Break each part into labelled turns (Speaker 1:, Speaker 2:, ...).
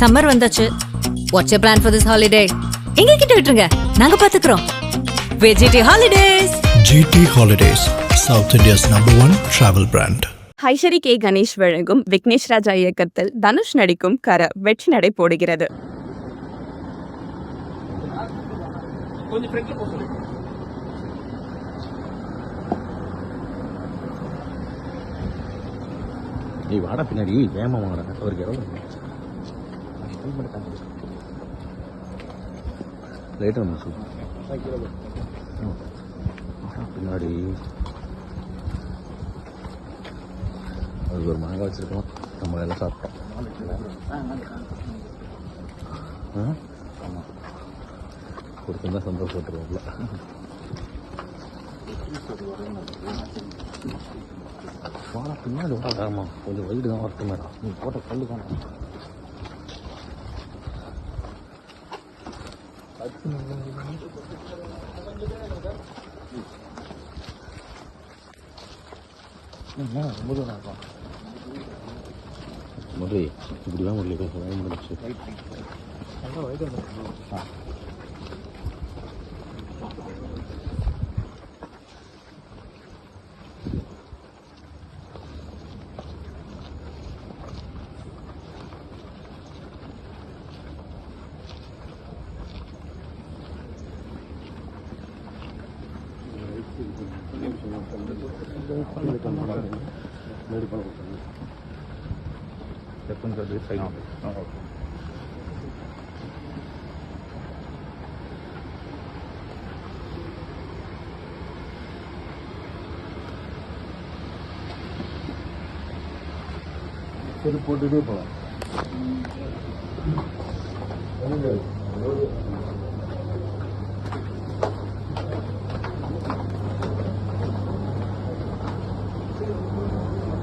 Speaker 1: Summer வந்தாச்சு. What's your plan for this holiday? எங்க கிட்ட விட்டுருங்க, நாங்க பாத்துக்கிறோம். VGT Holidays.
Speaker 2: GT Holidays, South India's #1 travel brand.
Speaker 3: Ishari K Ganesh வழங்கும் விக்னேஷ் ராஜா இயக்கத்தில் தனுஷ் நடிக்கும் கர வெற்றி நடை போடுகிறது.
Speaker 4: நீ வாடா பின்னாடி வேமா வாடா அவருக்கு எவ்வளோ லைட்டாக மிஸ் பின்னாடி அதுக்கு ஒரு மாங்காய் வச்சுருக்கோம், நம்ம எல்லாம் சாப்பிட்டோம். ஆமாம் கொடுத்துருந்தா சந்தோஷப்பட்டுருவோம்ல. வாடா பின்னாடி வாடா. ஆமாம் கொஞ்சம் வயிறு தான் வரட்டும் மேடம், நீ போட்ட கல்லு தான் ரொம்ப தூரம் இருக்கும். முரளி இப்படி தான் முரளி பேச முடிச்சு. சரி போட்டுட்டே போகலாம்.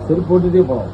Speaker 4: சரி போட்டுட்டே போகலாம்.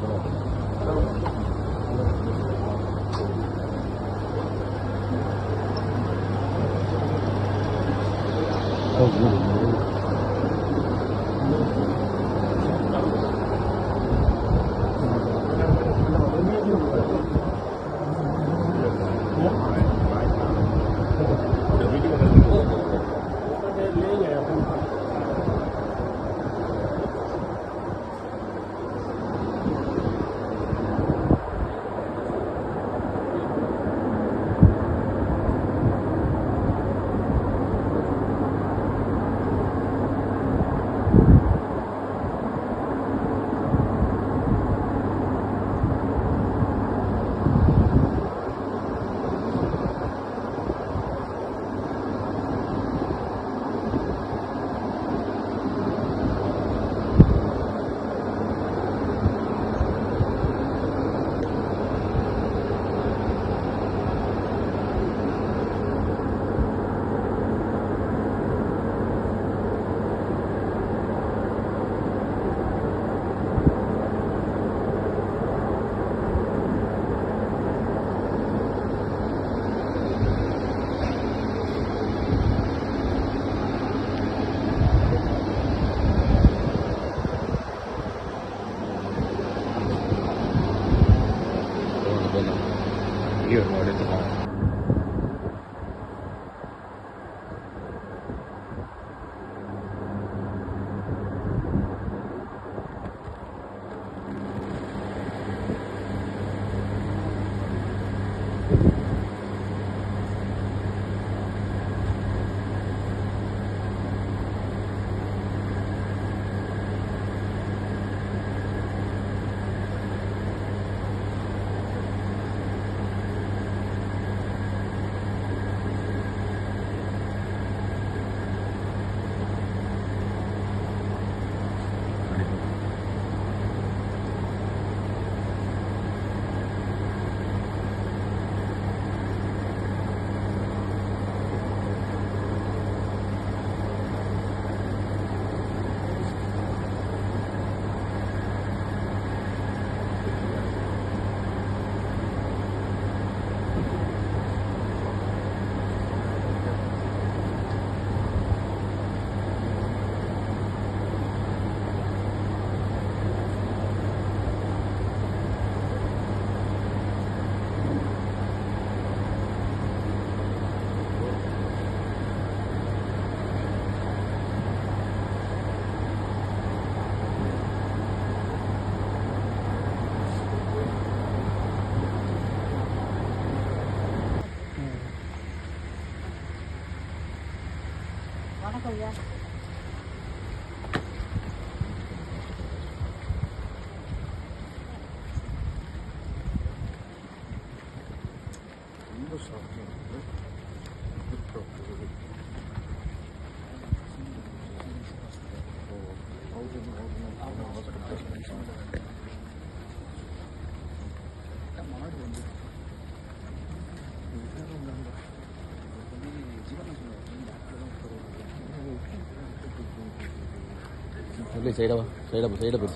Speaker 4: முரளி சைடாக போய்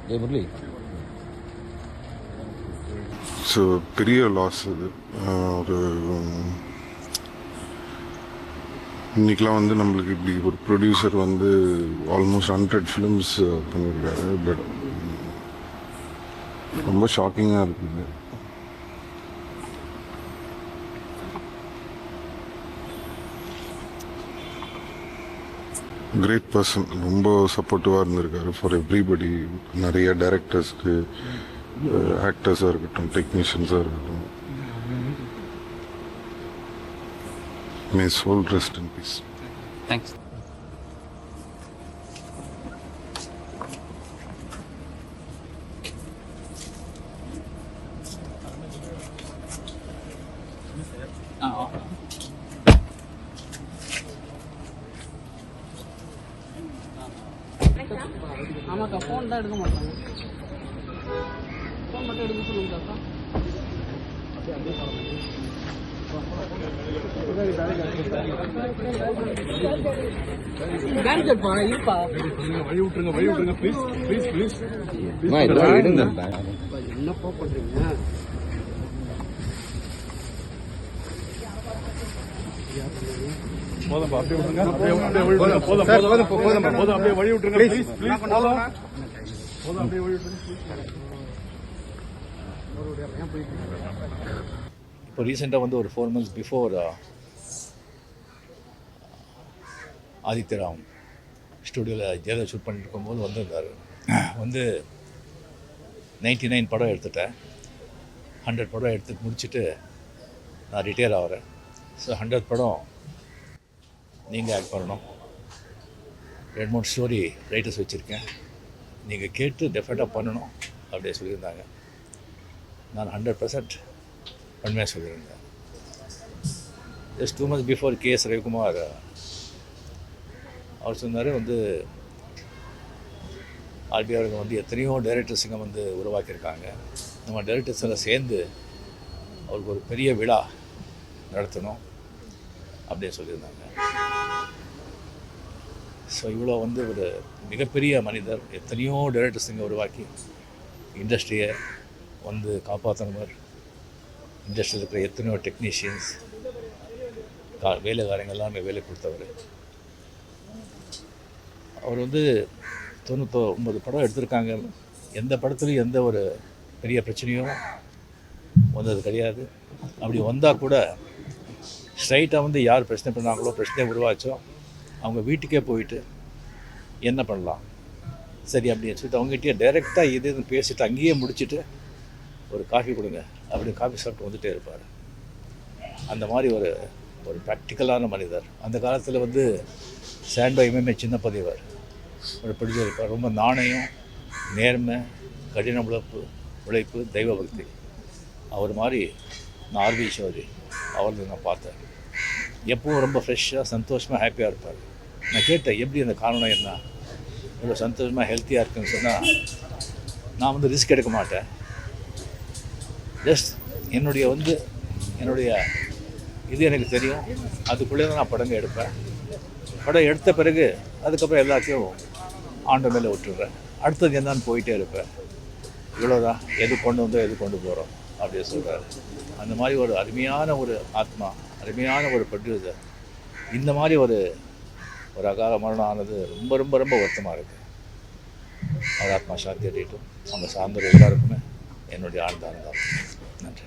Speaker 4: ஜெய் முரளி.
Speaker 5: ஸோ பெரிய லாஸ் இது. ஒரு இன்றைக்கெலாம் வந்து நம்மளுக்கு இப்படி ஒரு ப்ரொடியூசர் வந்து ஆல்மோஸ்ட் 100 ஃபிலிம்ஸ் பண்ணியிருக்காரு. பட் ரொம்ப ஷாக்கிங்காக இருக்குது. கிரேட் பர்சன், ரொம்ப சப்போர்ட்டிவாக இருந்திருக்காரு ஃபார் எவ்ரிபடி. நிறைய டைரக்டர்ஸ்க்கு, ஆக்டர்ஸாக இருக்கட்டும், டெக்னீஷியன்ஸாக இருக்கட்டும். May soul rest in peace.
Speaker 4: Thanks.
Speaker 6: ஆமாக்கா, ஃபோன் தான் எடுக்க மாட்டாங்க. ஃபோன் மட்டும் எடுக்க சொல்லுங்கக்கா. பேங்க் இருப்பா
Speaker 7: வழி விட்டுருங்க ப்ளீஸ்.
Speaker 6: என்னப்பா பண்றீங்க?
Speaker 7: போதும்பா, அப்படியே விட்டுருங்க. போதும், அப்படியே வழி விட்டுருங்க ப்ளீஸ். போதும், அப்படியே வழி விட்டுருங்க.
Speaker 8: இப்போ ரீசெண்டாக வந்து ஒரு 4 months பிஃபோர் ஆதித்யராம் ஸ்டுடியோவில் ஜெயலலிதா ஷூட் பண்ணிட்டு இருக்கும்போது வந்திருந்தார். வந்து 99 படம் எடுத்துட்டேன். 100 படம் எடுத்து முடிச்சுட்டு நான் ரிட்டையர் ஆகிறேன். ஸோ 100 படம் நீங்கள் ஆக்ட் பண்ணணும். 2-3 ஸ்டோரி ரைட்டர்ஸ் வச்சுருக்கேன், நீங்கள் கேட்டு டெஃபினட்டாக பண்ணணும் அப்படியே சொல்லியிருந்தாங்க. நான் 100% உண்மையாக சொல்லியிருந்தேன். Just 2 months before KS Ravikumar அவர் சொன்னார், வந்து ஆர்பி அவர்கள் வந்து எத்தனையோ டைரக்டர்ஸுங்க வந்து உருவாக்கியிருக்காங்க, நம்ம டைரக்டர்ஸ் எல்லாம் சேர்ந்து அவருக்கு ஒரு பெரிய விழா நடத்தணும் அப்படின்னு சொல்லியிருந்தாங்க. ஸோ இவ்வளோ வந்து ஒரு மிகப்பெரிய மனிதர், எத்தனையோ டைரக்டர்ஸுங்க உருவாக்கி இண்டஸ்ட்ரியை வந்து காப்பாற்றினவர், இண்டஸ்ட்ரியில் இருக்கிற எத்தனையோ டெக்னீஷியன்ஸ் வேலைக்காரங்க எல்லாமே வேலை கொடுத்தவர். அவர் வந்து 99 படம் எடுத்திருக்காங்க. எந்த படத்துலையும் எந்த ஒரு பெரிய பிரச்சனையும் வந்தது கிடையாது. அப்படி வந்தால் கூட ஸ்ட்ரைட்டாக வந்து யார் பிரச்சனை பண்ணாங்களோ, பிரச்சனையை உருவாச்சோ, அவங்க வீட்டுக்கே போயிட்டு என்ன பண்ணலாம் சரி அப்படின்னு சொல்லிட்டு அவங்ககிட்டயே டைரெக்டாக இதுன்னு பேசிவிட்டு அங்கேயே முடிச்சுட்டு ஒரு காஃபி கொடுங்க அப்படி காஃபி சாப்பிட்டு வந்துகிட்டே இருப்பார். அந்த மாதிரி ஒரு ப்ராக்டிக்கலான மனிதர். அந்த காலத்தில் வந்து சாண்டோ MMA சின்ன பதிவர் ஒரு ப்ரொடியூசர் இருப்பார். ரொம்ப நாணயம், நேர்மை, கடின உழைப்பு, தெய்வ பக்தி. அவர் மாதிரி நான் ஆர்வி சௌத்ரி அவர்கள் நான் பார்த்தேன். எப்பவும் ரொம்ப ஃப்ரெஷ்ஷாக, சந்தோஷமாக, ஹாப்பியாக இருப்பார். நான் கேட்டேன், எப்படி அந்த காரணம் என்ன, இவ்வளோ சந்தோஷமாக ஹெல்த்தியாக இருக்குன்னு சொன்னால், நான் வந்து ரிஸ்க் எடுக்க மாட்டேன். ஜஸ்ட் என்னுடைய இது எனக்கு தெரியும், அதுக்குள்ளே தான் நான் படங்க எடுப்பேன். படம் எடுத்த பிறகு அதுக்கப்புறம் எல்லாத்தையும் ஆண்ட மேலே விட்டுடுறேன். அடுத்தது என்னன்னு போயிட்டே இருப்பேன். இவ்வளோதான், எது கொண்டு வந்தோம், எது கொண்டு போகிறோம் அப்படின்னு சொல்கிறாரு. அந்த மாதிரி ஒரு அருமையான ஒரு ஆத்மா, அருமையான ஒரு ப்ரொடியூசர். இந்த மாதிரி ஒரு அகால மரணம் ஆனது ரொம்ப ரொம்ப ரொம்ப வருத்தமாக இருக்குது. அவர் ஆத்மா சாந்தி அடையட்டும். அவங்க சார்ந்தவர் எல்லாருக்குமே என்னுடைய ஆழ்ந்த அனுதாபம். நன்றி.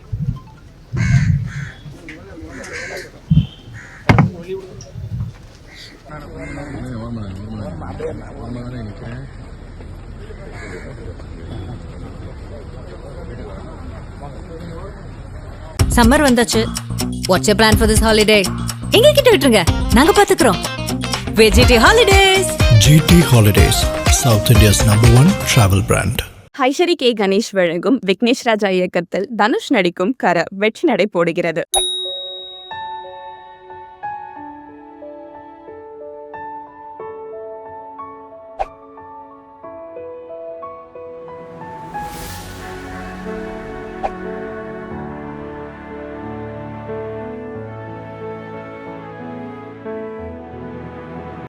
Speaker 1: சம்மர் வந்தாச்சு, what's your plan for this holiday எங்க கிட்ட விட்டுருங்க நாங்க பாத்துக்கிறோம் வெஜிடி holidays
Speaker 2: GT Holidays, South India's #1 travel brand.
Speaker 3: Ishari K Ganesh வழங்கும் விக்னேஷ் ராஜா இயக்கத்தில் தனுஷ் நடிக்கும் கர வெற்றி நடை போடுகிறது.